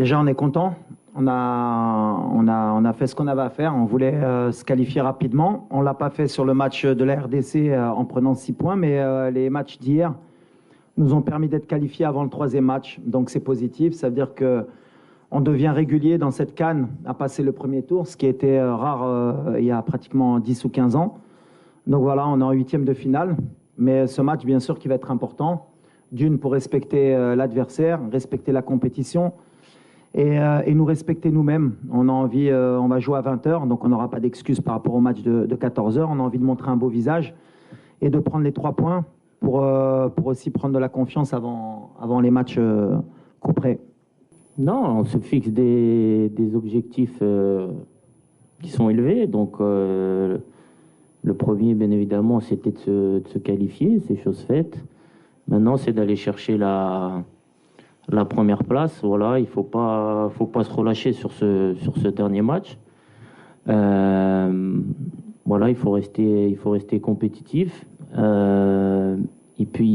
Déjà, on est content. On a fait ce qu'on avait à faire. On voulait se qualifier rapidement. On ne l'a pas fait sur le match de la RDC en prenant 6 points, mais les matchs d'hier nous ont permis d'être qualifiés avant le troisième match. Donc c'est positif. Ça veut dire qu'on devient régulier dans cette CAN à passer le premier tour, ce qui était rare il y a pratiquement 10 ou 15 ans. Donc voilà, on est en huitième de finale. Mais ce match, bien sûr, qui va être important. D'une, pour respecter l'adversaire, respecter la compétition et nous respecter nous-mêmes. On a envie, on va jouer à 20h, donc on n'aura pas d'excuses par rapport au match de 14h. On a envie de montrer un beau visage et de prendre les 3 points pour aussi prendre de la confiance avant les matchs coup près. Non, on se fixe des objectifs qui sont élevés. Donc, le premier, bien évidemment, c'était de se qualifier, c'est chose faite. Maintenant, c'est d'aller chercher la première place. Voilà, il faut pas se relâcher sur ce dernier match. Voilà, il faut rester compétitif. Et puis il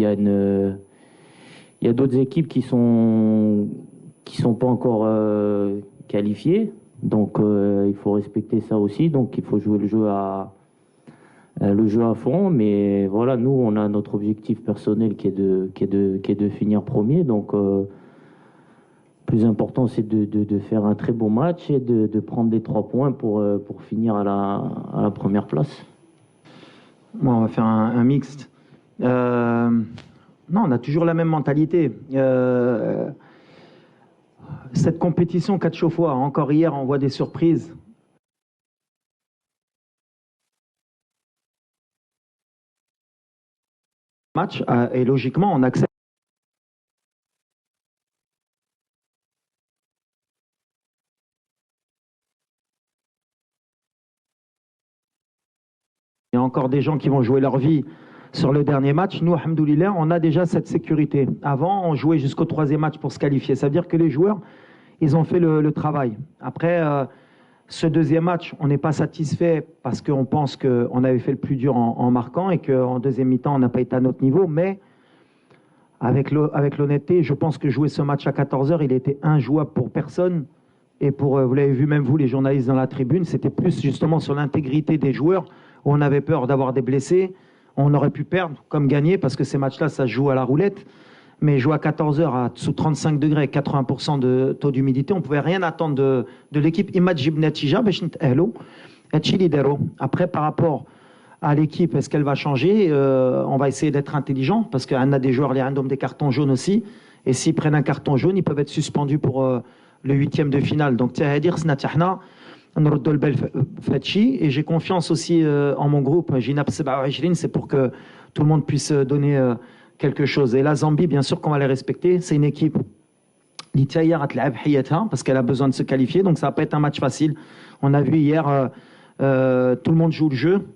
y a d'autres équipes qui sont pas encore qualifiées. Donc il faut respecter ça aussi. Donc il faut jouer le jeu à fond, mais voilà, nous on a notre objectif personnel qui est de finir premier. Donc plus important, c'est de faire un très bon match et de prendre les 3 points pour finir à la première place. Bon, on va faire un mixte. Non, on a toujours la même mentalité. Cette compétition 4 fois, encore hier, on voit des surprises. Match, et logiquement, on accepte. Il y a encore des gens qui vont jouer leur vie sur le dernier match. Nous, alhamdoulilah, on a déjà cette sécurité. Avant, on jouait jusqu'au 3e match pour se qualifier. Ça veut dire que les joueurs, ils ont fait le travail. Après, ce 2e match, on n'est pas satisfait parce qu'on pense qu'on avait fait le plus dur en marquant et qu'en deuxième mi-temps, on n'a pas été à notre niveau. Mais avec l'honnêteté, je pense que jouer ce match à 14h, il était injouable pour personne. Et vous l'avez vu même vous, les journalistes dans la tribune, c'était plus justement sur l'intégrité des joueurs où on avait peur d'avoir des blessés. On aurait pu perdre comme gagner parce que ces matchs-là, ça se joue à la roulette. Mais jouer à 14h sous 35 degrés, 80% de taux d'humidité, on ne pouvait rien attendre de l'équipe. Après, par rapport à l'équipe, est-ce qu'elle va changer? On va essayer d'être intelligent parce qu'on a des joueurs, les randoms des cartons jaunes aussi. Et s'ils prennent un carton jaune, ils peuvent être suspendus pour le 8e de finale. Donc, et j'ai confiance aussi en mon groupe, Ginab 27, c'est pour que tout le monde puisse donner quelque chose. Et la Zambie, bien sûr qu'on va les respecter. C'est une équipe parce qu'elle a besoin de se qualifier, donc ça va pas être un match facile. On a vu hier, tout le monde joue le jeu.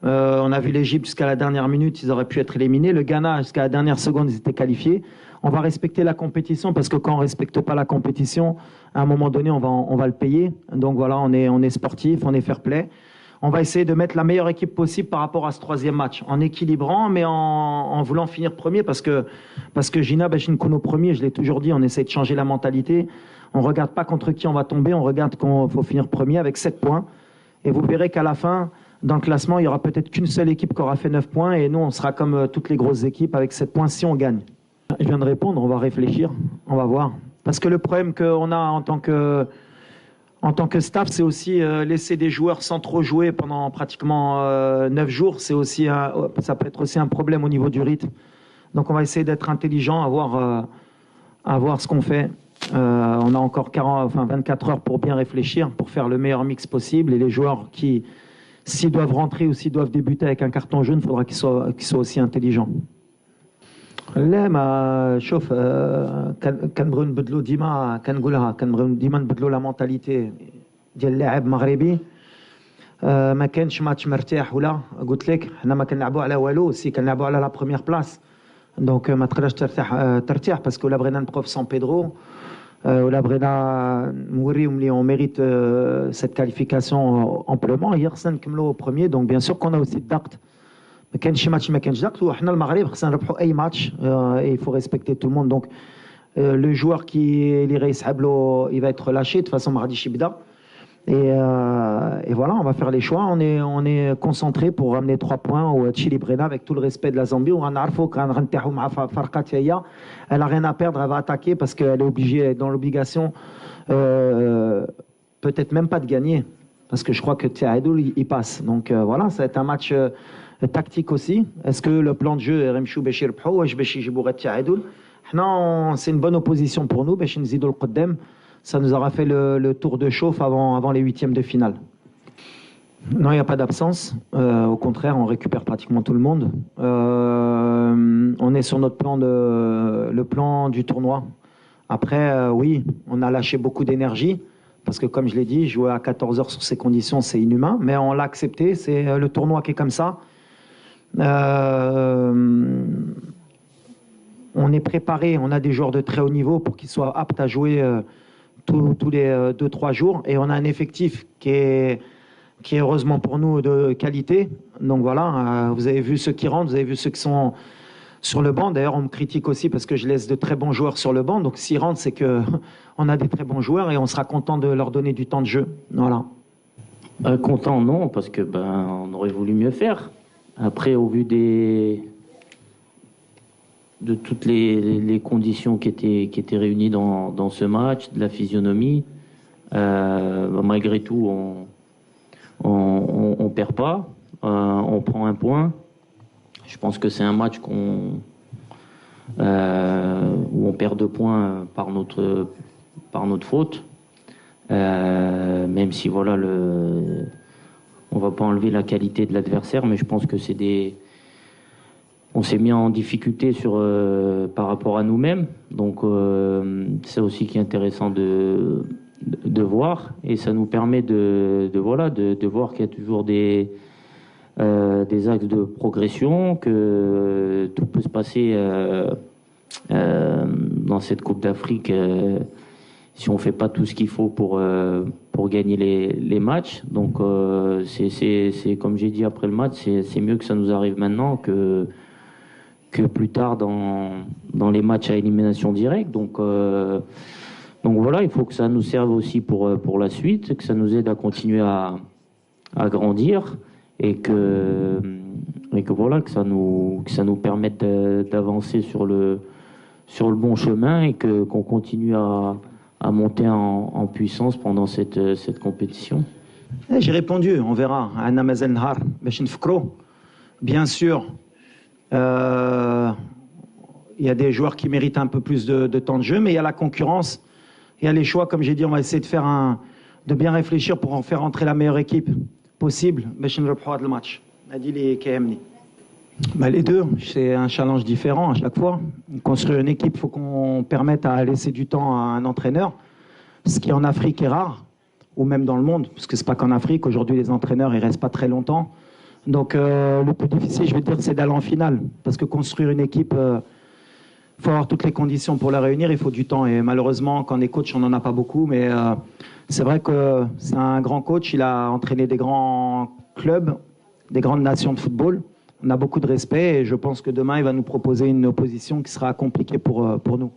On a vu l'Égypte jusqu'à la dernière minute, ils auraient pu être éliminés. Le Ghana, jusqu'à la dernière seconde, ils étaient qualifiés. On va respecter la compétition parce que quand on ne respecte pas la compétition, à un moment donné, on va le payer. Donc voilà, on est sportif, on est fair play. On va essayer de mettre la meilleure équipe possible par rapport à ce 3e match, en équilibrant, mais en voulant finir premier parce que Gina Bachinkono premier, je l'ai toujours dit, on essaie de changer la mentalité. On ne regarde pas contre qui on va tomber, on regarde qu'il faut finir premier avec 7 points. Et vous verrez qu'à la fin, dans le classement, il n'y aura peut-être qu'une seule équipe qui aura fait 9 points et nous, on sera comme toutes les grosses équipes avec 7 points si on gagne. Je viens de répondre, on va réfléchir, on va voir. Parce que le problème qu'on a en tant que staff, c'est aussi laisser des joueurs sans trop jouer pendant pratiquement 9 jours. Ça peut être aussi un problème au niveau du rythme. Donc on va essayer d'être intelligent, à voir ce qu'on fait. On a encore 24 heures pour bien réfléchir, pour faire le meilleur mix possible. Et les joueurs qui, s'ils doivent rentrer ou s'ils doivent débuter avec un carton jaune, il faudra qu'ils soient aussi intelligents. لا ما شوف كنبغيو نبدلوا ديما كنقولها كنبغيو ديما نبدلوا لا مونتاليتي ديال اللاعب مغربي ما كانش ماتش مرتاح ولا قلت لك حنا ما كنلعبوا على والو سي كنلعبوا على لا بروميير بلاص دونك ما تقدرش ترتاح باسكو ولا بغينا نبقاو في سان بيدرو ولا بغينا نوريهم لي اون ميريت cette qualification amplement hier خصنا نكملوا premier donc bien sûr qu'on a aussi الضغط ما كانش شي ماتش ما كانش ضغط وحنا المغرب خصنا نربحوا اي ماتش il faut respecter tout le monde donc Le joueur qui l'Iris Hablo, il va être relâché de toute façon Mardi Shibda. Et voilà, on va faire les choix. On est concentré pour ramener 3 points au Chili Brena avec tout le respect de la Zambie. Elle n'a rien à perdre, elle va attaquer parce qu'elle est obligée, elle est dans l'obligation, peut-être même pas de gagner. Parce que je crois que Tiahadoul, il passe. Donc voilà, ça va être un match tactique aussi. Est-ce que le plan de jeu est Remchou Béchir Pho ou Béchir Jibouret Tiahadoul? Non, c'est une bonne opposition pour nous. Béchir Nzidou Qaddem. Ça nous aura fait le tour de chauffe avant les 8e de finale. Non, il n'y a pas d'absence. Au contraire, on récupère pratiquement tout le monde. On est sur notre le plan du tournoi. Après, oui, on a lâché beaucoup d'énergie. Parce que comme je l'ai dit, jouer à 14 heures sur ces conditions, c'est inhumain. Mais on l'a accepté. C'est le tournoi qui est comme ça. On est préparé. On a des joueurs de très haut niveau pour qu'ils soient aptes à jouer tous les 2-3 jours, et on a un effectif qui est heureusement pour nous de qualité. Donc voilà, vous avez vu ceux qui rentrent, vous avez vu ceux qui sont sur le banc. D'ailleurs, on me critique aussi parce que je laisse de très bons joueurs sur le banc. Donc s'ils rentrent, c'est que on a des très bons joueurs et on sera content de leur donner du temps de jeu. Voilà. Content, non, parce que on aurait voulu mieux faire. Après, au vu de toutes les conditions qui étaient réunies dans ce match, de la physionomie, malgré tout, on perd pas, on prend un point. Je pense que c'est un match où on perd 2 points par notre faute, même si voilà, on va pas enlever la qualité de l'adversaire, mais je pense que on s'est mis en difficulté par rapport à nous-mêmes, donc c'est aussi qui est intéressant de voir, et ça nous permet de voir qu'il y a toujours des axes de progression, que tout peut se passer dans cette Coupe d'Afrique si on fait pas tout ce qu'il faut pour gagner les matchs. Donc c'est comme j'ai dit après le match, c'est mieux que ça nous arrive maintenant que plus tard dans les matchs à élimination directe. Donc voilà, il faut que ça nous serve aussi pour la suite, que ça nous aide à continuer à grandir, et que voilà, que ça nous permette d'avancer sur le bon chemin, et qu'on continue à monter en puissance pendant cette compétition. J'ai répondu, on verra. Bien sûr, il y a des joueurs qui méritent un peu plus de temps de jeu, mais il y a la concurrence, il y a les choix. Comme j'ai dit, on va essayer de bien réfléchir pour en faire entrer la meilleure équipe possible. Le match. Les deux, c'est un challenge différent à chaque fois. Construire une équipe, il faut qu'on permette à laisser du temps à un entraîneur, ce qui en Afrique est rare, ou même dans le monde, parce que c'est pas qu'en Afrique. Aujourd'hui, les entraîneurs, ils restent pas très longtemps. Donc le plus difficile, je vais dire, c'est d'aller en finale, parce que construire une équipe, il faut avoir toutes les conditions pour la réunir, il faut du temps, et malheureusement, quand on est coach, on n'en a pas beaucoup, mais c'est vrai que c'est un grand coach, il a entraîné des grands clubs, des grandes nations de football. On a beaucoup de respect, et je pense que demain, il va nous proposer une opposition qui sera compliquée pour nous.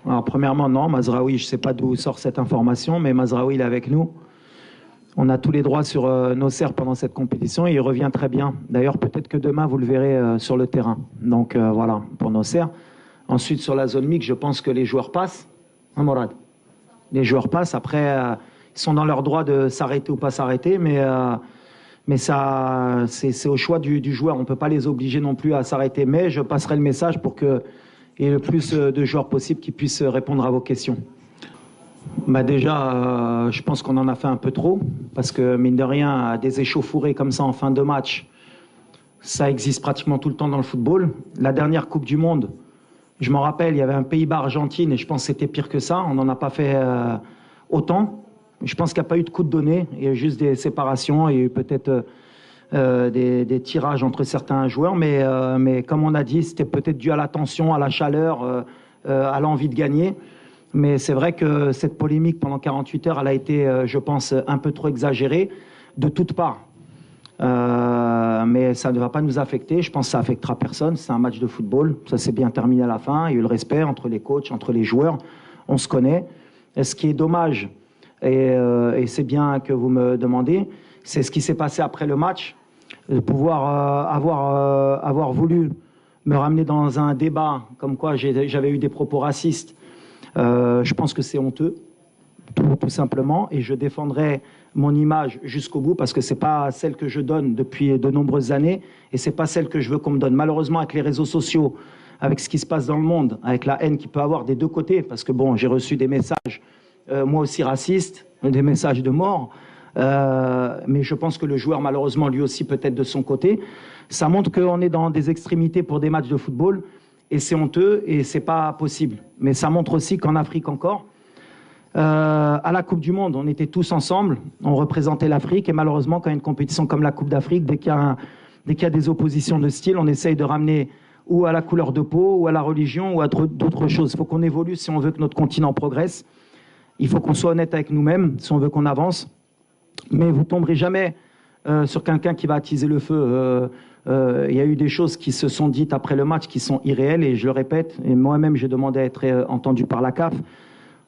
Alors premièrement, non, Mazraoui, je ne sais pas d'où sort cette information, mais Mazraoui, il est avec nous. On a tous les droits sur Nosser pendant cette compétition, et il revient très bien. D'ailleurs, peut-être que demain, vous le verrez sur le terrain. Donc voilà, pour Nosser. Ensuite, sur la zone mixte, je pense que les joueurs passent. Hein, Morad? Les joueurs passent. Après, ils sont dans leur droit de s'arrêter ou pas s'arrêter, mais ça, c'est au choix du joueur. On ne peut pas les obliger non plus à s'arrêter. Mais je passerai le message pour qu'il y ait le plus de joueurs possible qui puissent répondre à vos questions. Déjà, je pense qu'on en a fait un peu trop, parce que mine de rien, des échauffourées comme ça en fin de match, ça existe pratiquement tout le temps dans le football. La dernière Coupe du Monde, je m'en rappelle, il y avait un Pays-Bas-Argentine, et je pense que c'était pire que ça. On n'en a pas fait autant. Je pense qu'il n'y a pas eu de coup de donné. Il y a eu juste des séparations, il y a eu peut-être des tirages entre certains joueurs, mais comme on a dit, c'était peut-être dû à la tension, à la chaleur, à l'envie de gagner. Mais c'est vrai que cette polémique pendant 48 heures, elle a été, je pense, un peu trop exagérée de toutes parts. mais ça ne va pas nous affecter. Je pense que ça affectera personne. C'est un match de football. Ça s'est bien terminé à la fin. Il y a eu le respect entre les coachs, entre les joueurs. On se connaît. Et ce qui est dommage, et c'est bien que vous me demandez, c'est ce qui s'est passé après le match. De pouvoir avoir voulu me ramener dans un débat comme quoi j'avais eu des propos racistes. Je pense que c'est honteux, tout simplement. Et je défendrai mon image jusqu'au bout parce que c'est pas celle que je donne depuis de nombreuses années et c'est pas celle que je veux qu'on me donne. Malheureusement, avec les réseaux sociaux, avec ce qui se passe dans le monde, avec la haine qu'il peut avoir des deux côtés, parce que bon, j'ai reçu des messages, moi aussi racistes, des messages de mort, mais je pense que le joueur, malheureusement, lui aussi peut-être de son côté. Ça montre qu'on est dans des extrémités pour des matchs de football et c'est honteux et c'est pas possible. Mais ça montre aussi qu'en Afrique encore, à la Coupe du Monde, on était tous ensemble, on représentait l'Afrique et malheureusement, quand il y a une compétition comme la Coupe d'Afrique, dès qu'il y a des oppositions de style, on essaye de ramener ou à la couleur de peau, ou à la religion, ou à d'autres choses. Il faut qu'on évolue si on veut que notre continent progresse. Il faut qu'on soit honnête avec nous-mêmes si on veut qu'on avance. Mais vous tomberez jamais sur quelqu'un qui va attiser le feu. Il y a eu des choses qui se sont dites après le match qui sont irréelles et je le répète. Et moi-même, j'ai demandé à être entendu par la CAF.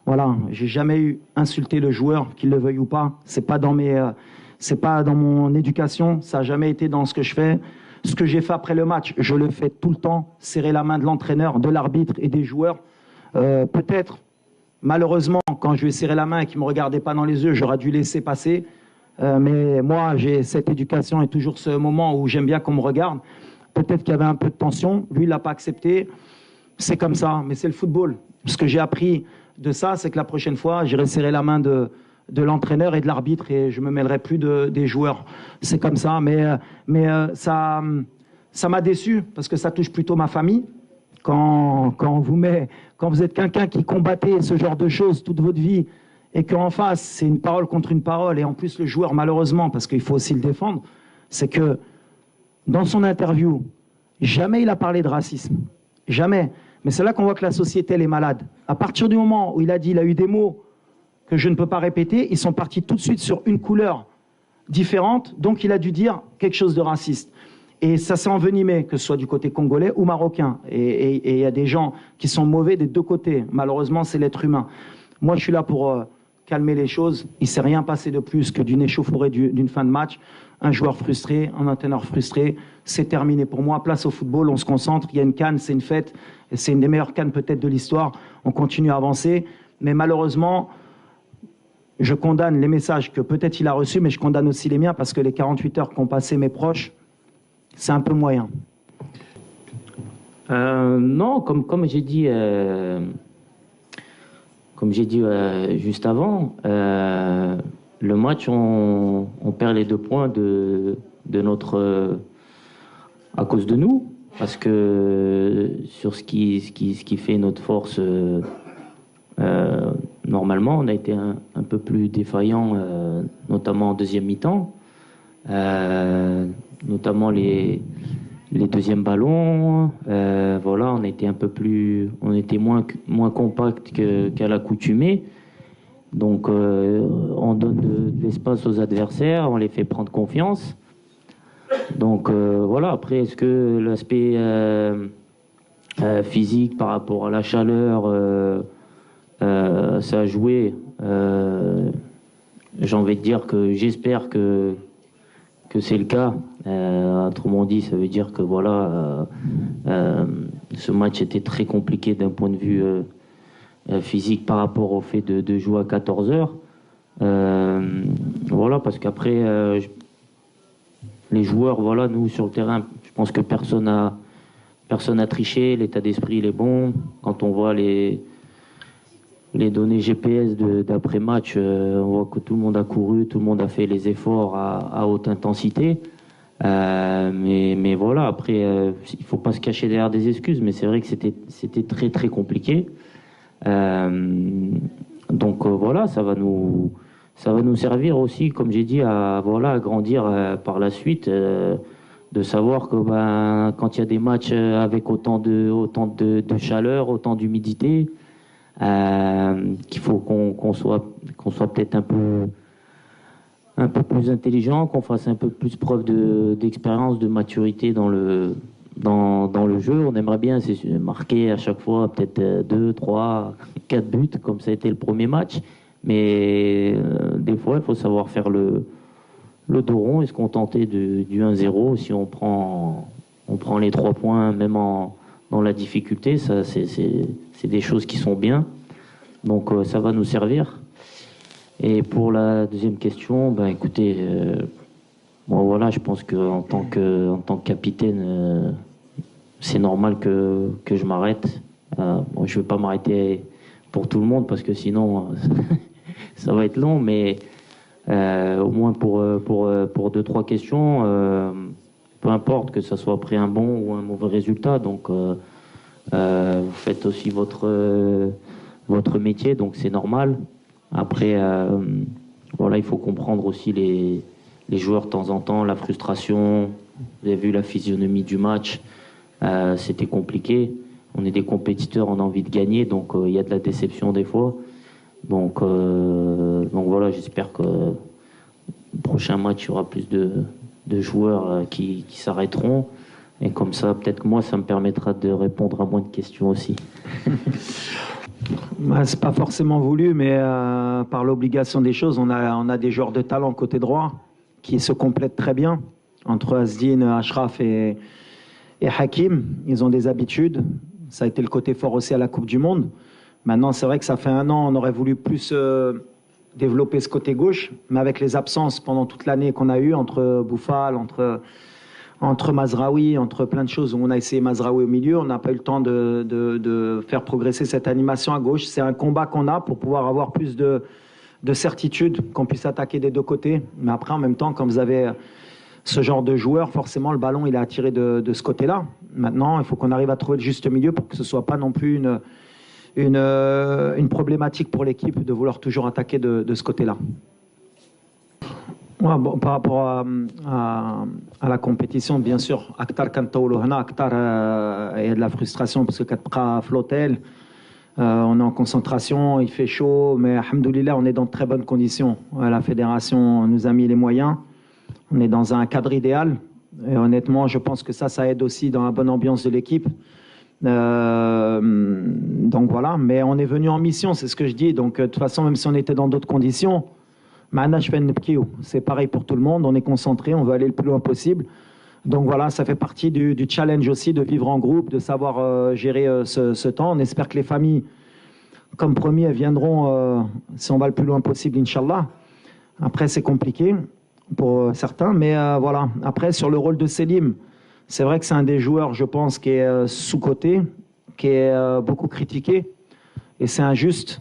Voilà, j'ai jamais eu insulté le joueur, qu'il le veuille ou pas. C'est pas dans mon éducation. Ça a jamais été dans ce que je fais. Ce que j'ai fait après le match, je le fais tout le temps. Serrer la main de l'entraîneur, de l'arbitre et des joueurs. Peut-être, malheureusement, quand je lui ai serré la main et qu'il me regardait pas dans les yeux, j'aurais dû laisser passer. Mais moi, j'ai cette éducation et toujours ce moment où j'aime bien qu'on me regarde. Peut-être qu'il y avait un peu de tension. Lui, il l'a pas accepté. C'est comme ça, mais c'est le football. Ce que j'ai appris de ça, c'est que la prochaine fois, j'irai serrer la main de l'entraîneur et de l'arbitre et je me mêlerai plus des joueurs. C'est comme ça, mais ça m'a déçu parce que ça touche plutôt ma famille. Quand vous êtes quelqu'un qui combattait ce genre de choses toute votre vie et qu'en face, c'est une parole contre une parole et en plus le joueur, malheureusement, parce qu'il faut aussi le défendre, c'est que dans son interview, jamais il a parlé de racisme. Jamais. Mais c'est là qu'on voit que la société, elle est malade. À partir du moment où il a eu des mots que je ne peux pas répéter, ils sont partis tout de suite sur une couleur différente, donc il a dû dire quelque chose de raciste. Et ça s'est envenimé, que ce soit du côté congolais ou marocain. Et il y a des gens qui sont mauvais des deux côtés. Malheureusement, c'est l'être humain. Moi, je suis là pour calmer les choses. Il ne s'est rien passé de plus que d'une échauffourée d'une fin de match. Un joueur frustré, un entraîneur frustré. C'est terminé pour moi. Place au football, on se concentre. Il y a une CAN, c'est une fête. Et c'est une des meilleures CAN peut-être de l'histoire. On continue à avancer. Mais malheureusement, je condamne les messages que peut-être il a reçus, mais je condamne aussi les miens parce que les 48 heures qu'ont passé mes proches, c'est un peu moyen. Non, comme j'ai dit, juste avant, le match, on perd les 2 points de notre à cause de nous, parce que sur ce qui fait notre force, normalement, on a été un peu plus défaillant, notamment en deuxième mi-temps, notamment les deuxièmes ballons. Voilà, on était moins compact qu'à l'accoutumée. Donc, on donne de l'espace aux adversaires, on les fait prendre confiance. Donc, voilà. Après, est-ce que l'aspect physique par rapport à la chaleur, ça a joué? J'ai envie de dire que j'espère que c'est le cas. Autrement dit, ça veut dire que voilà, ce match était très compliqué d'un point de vue physique par rapport au fait de jouer à 14 heures. Voilà, parce qu'après, les joueurs, voilà, nous sur le terrain, je pense que personne n'a triché. L'état d'esprit, il est bon. Quand on voit les données GPS d'après-match, on voit que tout le monde a couru, tout le monde a fait les efforts à haute intensité. Mais voilà, après, il faut pas se cacher derrière des excuses, mais c'est vrai que c'était très très compliqué. Donc voilà, ça va nous servir aussi, comme j'ai dit, à grandir par la suite, de savoir que quand il y a des matchs avec autant de chaleur, autant d'humidité, qu'il faut qu'on soit peut-être un peu plus intelligent, qu'on fasse un peu plus preuve d'expérience, de maturité dans le jeu. On aimerait bien marquer à chaque fois peut-être 2, 3, 4 buts, comme ça a été le premier match. Mais des fois, il faut savoir faire le dos rond et se contenter du 1-0. Si on prend les 3 points, même dans la difficulté, ça, c'est des choses qui sont bien. Donc ça va nous servir. Et pour la deuxième question, ben écoutez, bon voilà, je pense qu'en tant que capitaine, c'est normal que je m'arrête. Bon, je ne vais pas m'arrêter pour tout le monde parce que sinon ça va être long, mais au moins pour 2-3 questions, peu importe que ça soit après un bon ou un mauvais résultat. Donc vous faites aussi votre métier, donc c'est normal. Après, voilà, il faut comprendre aussi les joueurs de temps en temps, la frustration. Vous avez vu la physionomie du match, c'était compliqué. On est des compétiteurs, on a envie de gagner, donc il y a de la déception des fois. Donc voilà, j'espère que le prochain match, il y aura plus de joueurs qui s'arrêteront. Et comme ça, peut-être que moi, ça me permettra de répondre à moins de questions aussi. C'est pas forcément voulu, mais par l'obligation des choses, on a des joueurs de talent côté droit qui se complètent très bien entre Asdine, Ashraf et Hakim. Ils ont des habitudes. Ça a été le côté fort aussi à la Coupe du Monde. Maintenant, c'est vrai que ça fait 1 an, on aurait voulu plus développer ce côté gauche, mais avec les absences pendant toute l'année qu'on a eues entre Bouffal, entre Mazraoui, entre plein de choses où on a essayé Mazraoui au milieu, on n'a pas eu le temps de faire progresser cette animation à gauche. C'est un combat qu'on a pour pouvoir avoir plus de certitude, qu'on puisse attaquer des 2 côtés. Mais après, en même temps, quand vous avez ce genre de joueur, forcément, le ballon, il est attiré de ce côté-là. Maintenant, il faut qu'on arrive à trouver le juste milieu pour que ce ne soit pas non plus une problématique pour l'équipe de vouloir toujours attaquer de ce côté-là. Ouais, bon, par rapport à la compétition, bien sûr, Akhtar Kantaoulou Hana, Akhtar, il y a de la frustration parce que Katpra Flotel, on est en concentration, il fait chaud, mais alhamdoulilah, on est dans de très bonnes conditions. La fédération nous a mis les moyens, on est dans un cadre idéal, et honnêtement, je pense que ça aide aussi dans la bonne ambiance de l'équipe. Donc voilà, mais on est venu en mission, c'est ce que je dis. Donc de toute façon, même si on était dans d'autres conditions, c'est pareil pour tout le monde, on est concentré, on veut aller le plus loin possible. Donc voilà, ça fait partie du challenge aussi de vivre en groupe, de savoir gérer ce temps. On espère que les familles, comme promis, elles viendront si on va le plus loin possible, Inch'Allah. Après, c'est compliqué pour certains, mais voilà. Après, sur le rôle de Selim, c'est vrai que c'est un des joueurs, je pense, qui est sous-coté, qui est beaucoup critiqué, et c'est injuste,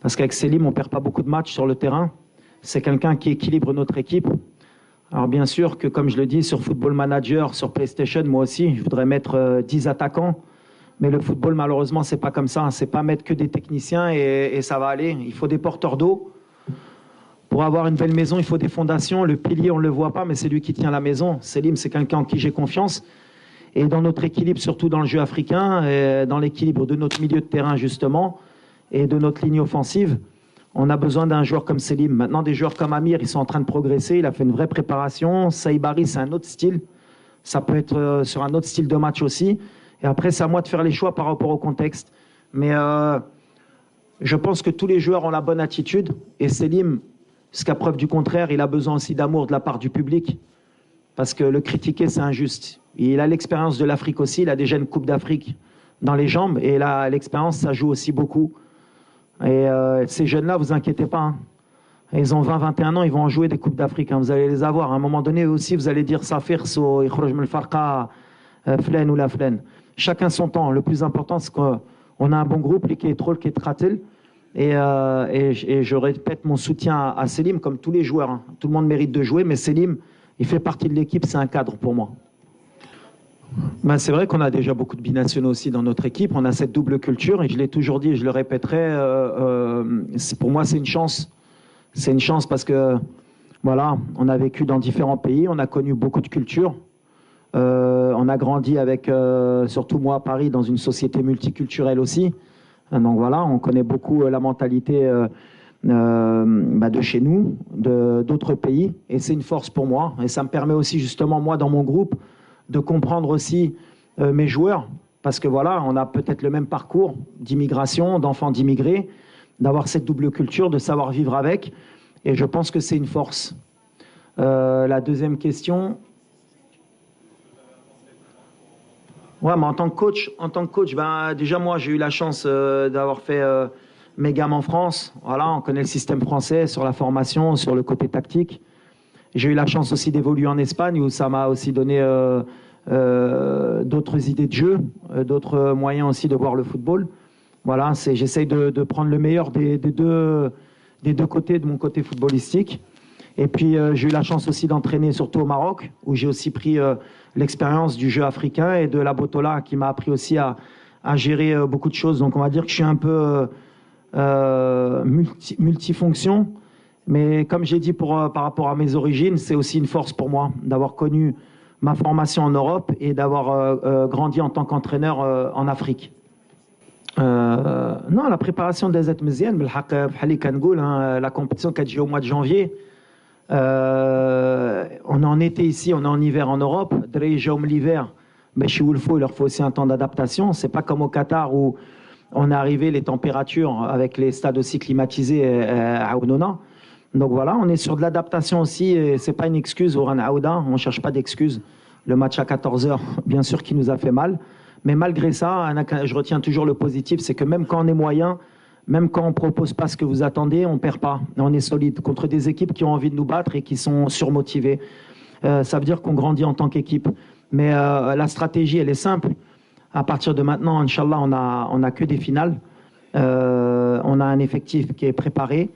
parce qu'avec Selim, on ne perd pas beaucoup de matchs sur le terrain. C'est quelqu'un qui équilibre notre équipe. Alors bien sûr que, comme je le dis, sur Football Manager, sur PlayStation, moi aussi, je voudrais mettre 10 attaquants. Mais le football, malheureusement, c'est pas comme ça. C'est pas mettre que des techniciens et ça va aller. Il faut des porteurs d'eau. Pour avoir une belle maison, il faut des fondations. Le pilier, on ne le voit pas, mais c'est lui qui tient la maison. Selim, c'est quelqu'un en qui j'ai confiance. Et dans notre équilibre, surtout dans le jeu africain, et dans l'équilibre de notre milieu de terrain, justement, et de notre ligne offensive, on a besoin d'un joueur comme Selim. Maintenant, des joueurs comme Amir, ils sont en train de progresser. Il a fait une vraie préparation. Saïbari, c'est un autre style. Ça peut être sur un autre style de match aussi. Et après, c'est à moi de faire les choix par rapport au contexte. Mais je pense que tous les joueurs ont la bonne attitude. Et Selim, jusqu'à preuve du contraire, il a besoin aussi d'amour de la part du public. Parce que le critiquer, c'est injuste. Il a l'expérience de l'Afrique aussi. Il a déjà une Coupe d'Afrique dans les jambes. Et là, l'expérience, ça joue aussi beaucoup. Et ces jeunes-là, vous inquiétez pas. Hein. Ils ont 20-21 ans, ils vont en jouer des Coupes d'Afrique. Hein. Vous allez les avoir. À un moment donné, aussi, vous allez dire Safir, So, Ikhroj Mel Farqa, Flen ou la Flen. Chacun son temps. Le plus important, c'est qu'on a un bon groupe, qui est Troll, qui est Tratel. Et je répète mon soutien à Selim, comme tous les joueurs. Hein. Tout le monde mérite de jouer, mais Selim, il fait partie de l'équipe, c'est un cadre pour moi. Ben, c'est vrai qu'on a déjà beaucoup de binationaux aussi dans notre équipe. On a cette double culture et je l'ai toujours dit et je le répéterai. Pour moi, c'est une chance. C'est une chance parce que voilà, on a vécu dans différents pays, on a connu beaucoup de cultures. On a grandi avec, surtout moi à Paris, dans une société multiculturelle aussi. Donc voilà, on connaît beaucoup la mentalité de chez nous, d'autres pays, et c'est une force pour moi. Et ça me permet aussi justement, moi, dans mon groupe, de comprendre aussi mes joueurs, parce que voilà, on a peut-être le même parcours d'immigration, d'enfants d'immigrés, d'avoir cette double culture, de savoir vivre avec, et je pense que c'est une force. La deuxième question. Ouais, mais en tant que coach, déjà moi j'ai eu la chance d'avoir fait mes gammes en France. Voilà, on connaît le système français sur la formation, sur le côté tactique. J'ai eu la chance aussi d'évoluer en Espagne où ça m'a aussi donné d'autres idées de jeu, d'autres moyens aussi de voir le football. Voilà, j'essaye de prendre le meilleur des deux côtés de mon côté footballistique. Et puis j'ai eu la chance aussi d'entraîner surtout au Maroc où j'ai aussi pris l'expérience du jeu africain et de la botola qui m'a appris aussi à gérer beaucoup de choses. Donc on va dire que je suis un peu multifonction. Mais comme j'ai dit par rapport à mes origines, c'est aussi une force pour moi d'avoir connu ma formation en Europe et d'avoir grandi en tant qu'entraîneur en Afrique. Non, la préparation des Mziane, la compétition qui a joué au mois de janvier. On est en été ici, on est en hiver en Europe. L'hiver, mais chez Wolfo, il leur faut aussi un temps d'adaptation. C'est pas comme au Qatar où on est arrivé les températures avec les stades aussi climatisés à Ounona. Donc voilà, on est sur de l'adaptation aussi. Et c'est pas une excuse au Ran Aouda. On cherche pas d'excuses. Le match à 14h, bien sûr, qui nous a fait mal. Mais malgré ça, je retiens toujours le positif, c'est que même quand on est moyen, même quand on ne propose pas ce que vous attendez, on ne perd pas. On est solide contre des équipes qui ont envie de nous battre et qui sont surmotivées. Ça veut dire qu'on grandit en tant qu'équipe. Mais la stratégie, elle est simple. À partir de maintenant, Inch'Allah, on a que des finales. On a un effectif qui est préparé.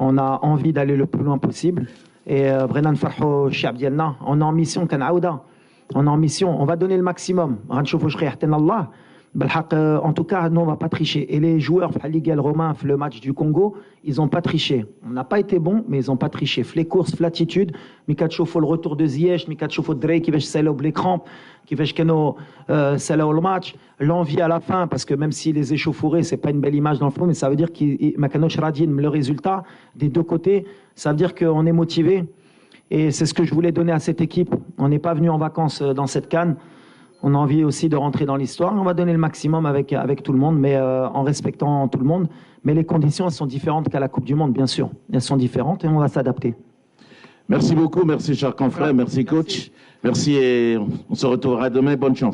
On a envie d'aller le plus loin possible. Et Brennan Farho, Chiab Dialna, on est en mission, Kan'aouda. On est en mission, on va donner le maximum. En tout cas, nous, on ne va pas tricher. Et les joueurs, Ligue Romain, le match du Congo, ils n'ont pas triché. On n'a pas été bons, mais ils n'ont pas triché. Les courses, l'attitude, le retour de Ziyech, Drake, qui va se les crampes, qui va le match, l'envie à la fin, parce que même s'il les échauffourés, ce n'est pas une belle image dans le fond, mais ça veut dire le résultat des deux côtés, ça veut dire qu'on est motivé. Et c'est ce que je voulais donner à cette équipe. On n'est pas venu en vacances dans cette CAN. On a envie aussi de rentrer dans l'histoire. On va donner le maximum avec tout le monde, mais en respectant tout le monde. Mais les conditions, elles sont différentes qu'à la Coupe du Monde, bien sûr. Elles sont différentes et on va s'adapter. Merci beaucoup, merci cher confrère, merci coach. Merci et on se retrouvera demain. Bonne chance.